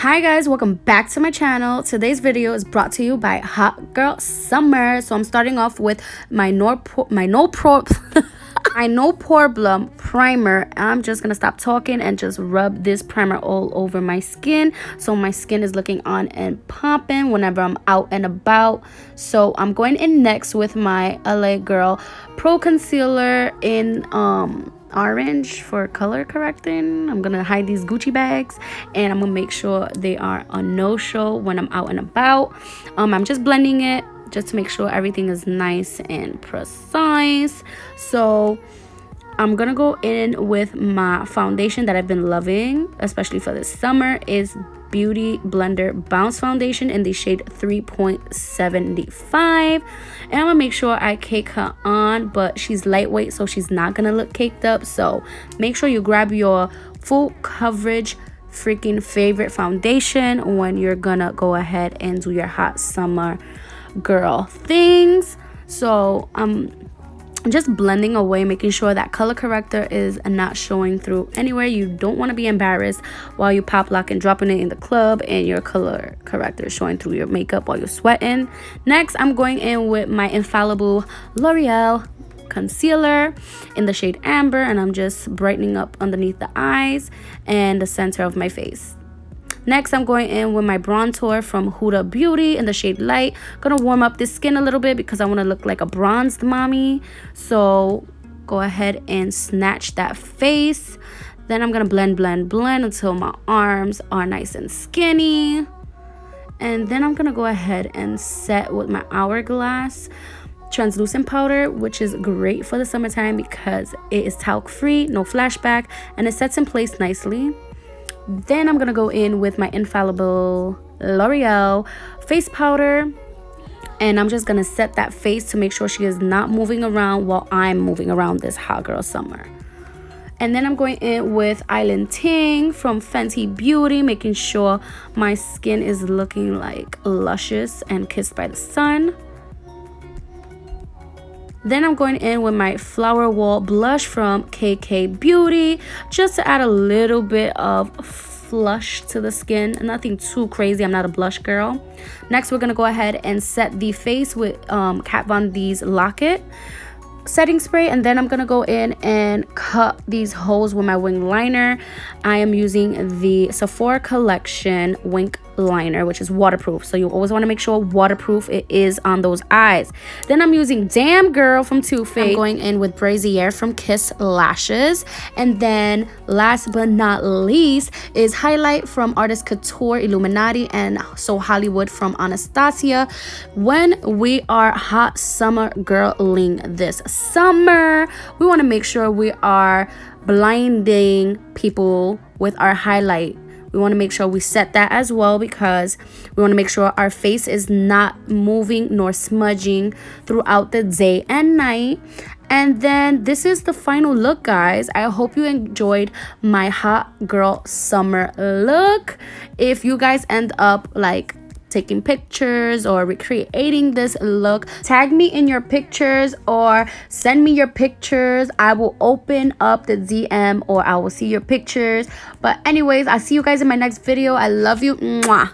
Hi guys, welcome back to my channel. Today's video is brought to you by Hot Girl Summer. So I'm starting off with my no problem primer. I'm just gonna stop talking and just rub this primer all over my skin, so my skin is looking on and popping whenever I'm out and about. So I'm going in next with my LA Girl Pro Concealer in orange for color correcting. I'm gonna hide these Gucci bags and I'm gonna make sure they are a no-show when I'm out and about. I'm just blending it just to make sure everything is nice and precise. So I'm gonna go in with my foundation that I've been loving, especially for this summer, is Beauty Blender Bounce Foundation in the shade 3.75. And I'm gonna make sure I cake her on, but she's lightweight, so she's not gonna look caked up. So make sure you grab your full coverage freaking favorite foundation when you're gonna go ahead and do your hot summer girl things. So just blending away, making sure that color corrector is not showing through anywhere. You don't want to be embarrassed while you pop lock and dropping it in the club and your color corrector is showing through your makeup while you're sweating. Next, I'm going in with my infallible L'Oreal concealer in the shade Amber, and I'm just brightening up underneath the eyes and the center of my face. Next, I'm going in with my bronzer from Huda Beauty in the shade Light. Gonna warm up this skin a little bit because I want to look like a bronzed mommy. So go ahead and snatch that face. Then I'm gonna blend until my arms are nice and skinny. And then I'm gonna go ahead and set with my Hourglass translucent powder, which is great for the summertime because it is talc free, no flashback, and it sets in place nicely. Then I'm gonna go in with my infallible L'Oreal face powder, and I'm just gonna set that face to make sure she is not moving around while I'm moving around this hot girl summer. And then I'm going in with Island Ting from Fenty Beauty, making sure my skin is looking like luscious and kissed by the sun. Then I'm going in with my Flower Wall blush from KK Beauty, just to add a little bit of flush to the skin. Nothing too crazy, I'm not a blush girl. Next, we're gonna go ahead and set the face with Kat Von D's Lock-It setting spray, and then I'm gonna go in and cut these holes with my wing liner. I am using the Sephora Collection Wink liner, which is waterproof, so you always want to make sure waterproof it is on those eyes. Then I'm using Damn Girl from Too Faced. I'm going in with Brazier from Kiss Lashes, and then last but not least is Highlight from Artist Couture Illuminati, and So Hollywood from Anastasia. When we are hot summer girling this summer, we want to make sure we are blinding people with our highlight. We want to make sure we set that as well because we want to make sure our face is not moving nor smudging throughout the day and night. And then this is the final look, guys. I hope you enjoyed my hot girl summer look. If you guys end up like taking pictures or recreating this look, tag me in your pictures or send me your pictures. I will open up the DM or I will see your pictures. But anyways, I'll see you guys in my next video. I love you. Mwah.